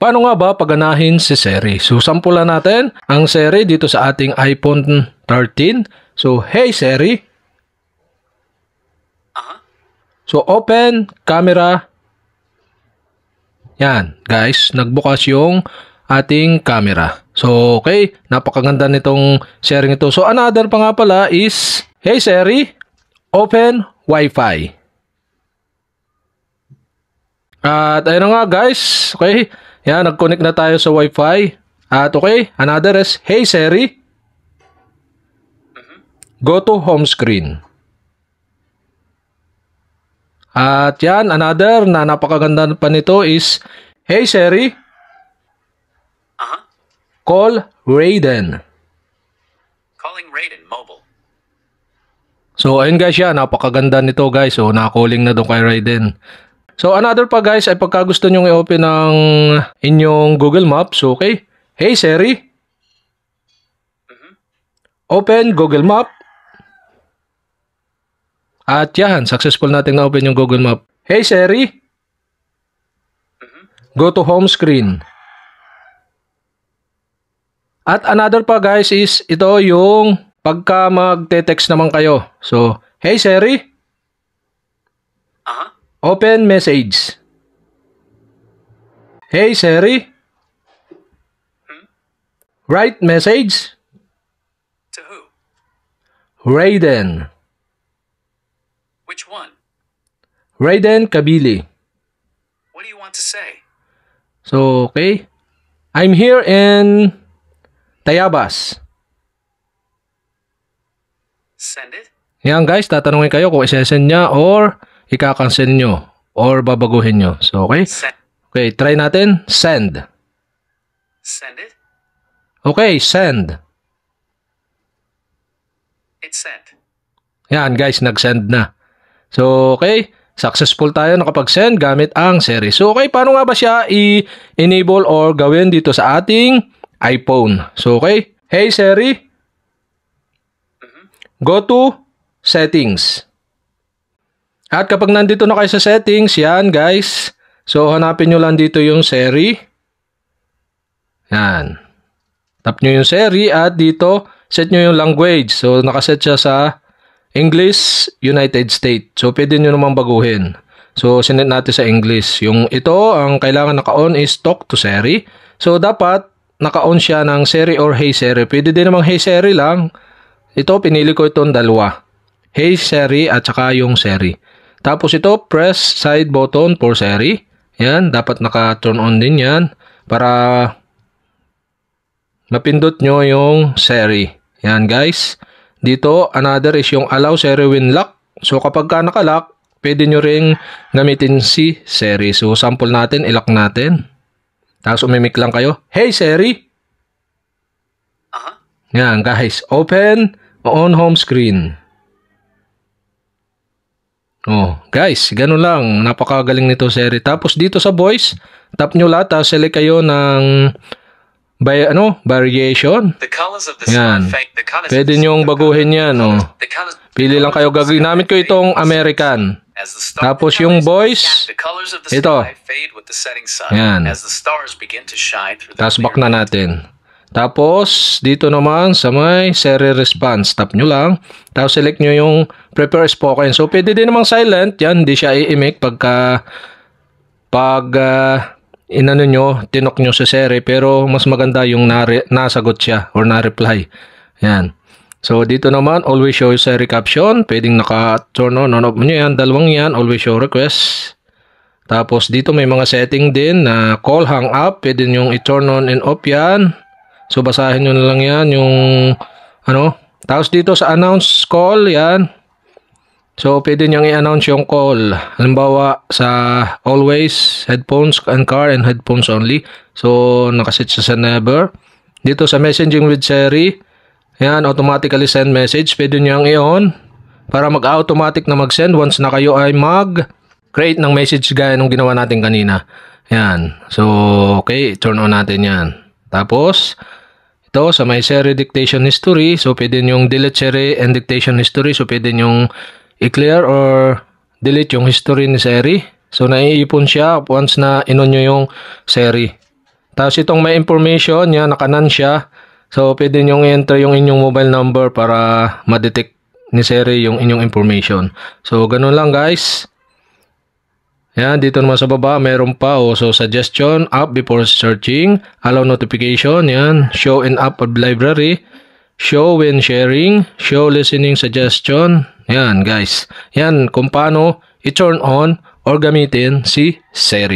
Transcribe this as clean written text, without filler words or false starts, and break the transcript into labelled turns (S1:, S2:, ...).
S1: Paano nga ba paganahin si Siri? So, sampulan natin ang Siri dito sa ating iPhone 13. So, hey Siri. So, open camera. Yan, guys. Nagbukas yung ating camera. So, okay. Napakaganda nitong sharing ito. So, another pa nga pala is, hey Siri, open Wi-Fi. At ayun nga guys. Okay. Yan, nag-connect na tayo sa Wi-Fi. At okay, another is, hey Siri, go to home screen. At yan, another na napakaganda pa nito is, hey Siri, call Raiden.
S2: Calling Raiden mobile.
S1: So ayun guys, yan, napakaganda nito guys. So nakakalling na doon kay Raiden. So another pa guys ay pagka gusto nyong i-open ng inyong Google Maps. Okay, hey Siri, open Google Map. At yan, successful natin na-open yung Google Map. Hey Siri, go to home screen. At another pa guys is ito yung pagka magte-text naman kayo. So, hey Siri, open message. Hey Siri, write message.
S2: To who?
S1: Raiden.
S2: Which one?
S1: Raiden Kabili.
S2: What do you want to say?
S1: So, okay. I'm here in Tayabas.
S2: Send it?
S1: Yan guys, tatanungin kayo kung isesend niya or ika-cancel nyo or babaguhin nyo. So, okay. Okay, try natin. Send.
S2: Send it?
S1: Okay, send.
S2: It's sent.
S1: Yan guys, nag-send na. So, okay. Successful tayo nakapag-send gamit ang Siri. So, okay. Paano nga ba siya i-enable or gawin dito sa ating iPhone? So, okay. Hey Siri, go to settings. At kapag nandito na kayo sa settings, yan guys. So, hanapin nyo lang dito yung Siri. Yan. Tap nyo yung Siri at dito, set nyo yung language. So, nakaset siya sa English, United States. So, pwede nyo naman baguhin. So, sinet natin sa English. Yung ito, ang kailangan naka-on is talk to Siri. So, dapat naka-on siya ng Siri or Hey Siri. Pwede din namang Hey Siri lang. Ito, pinili ko itong dalawa. Hey Siri at saka yung Siri. Tapos ito, press side button for Siri. Yan, dapat naka-turn on din yan para mapindot nyo yung Siri. Yan guys. Dito, another is yung allow Siri when lock. So kapag ka naka-lock, pwede nyo ring gamitin si Siri. So sample natin, i-lock natin. Tapos umimik lang kayo. Hey Siri. Yan guys, open on home screen. Oh, guys, ganun lang. Napakagaling nito Siri. Tapos dito sa voice, tap nyo lahat, tapos select kayo ng variation. Yan. Pwede nyong baguhin yan. Oh. Pili lang kayo. Ginamit ko itong American. Tapos yung voice, ito. Yan. Tapos back na natin. Tapos, dito naman sa may Siri response, tap nyo lang. Tapos, select nyo yung prepare spoken. So, pwede din namang silent. Yan, hindi siya i-imic inano nyo, tinok nyo sa Siri. Pero, mas maganda yung nasagot siya or na-reply. Yan. So, dito naman, always show Siri caption. Pwedeng naka-turn on off nyo yan. Dalawang yan, always show request. Tapos, dito may mga setting din na call, hang up. Pwede nyo i-turn on and off yan. So, basahin nyo na lang yan, yung, Tapos dito sa announce call, yan. So, pwede nyo i-announce yung call. Halimbawa, sa always, headphones and car, and headphones only. So, nakaset siya sa never. Dito sa messaging with Siri, yan, automatically send message. Pwede nyo i-on para mag-automatic na mag-send once na kayo ay mag-create ng message gaya nung ginawa natin kanina. Yan. So, okay, turn on natin yan. Tapos, ito sa may Siri dictation history. So, pwede nyong delete Siri and dictation history. So, pwede nyong i-clear or delete yung history ni Siri. So, naiipon siya once na inon nyo yung Siri. Tapos itong may information, yan, nakanan siya. So, pwede nyo i-enter yung inyong mobile number para ma-detect ni Siri yung inyong information. So, ganun lang guys. Yan, dito naman sa baba, meron pa. So, suggestion, app before searching, allow notification, yan, show in app of library, show when sharing, show listening suggestion. Yan guys. Yan, kung paano i-turn on or gamitin si Siri.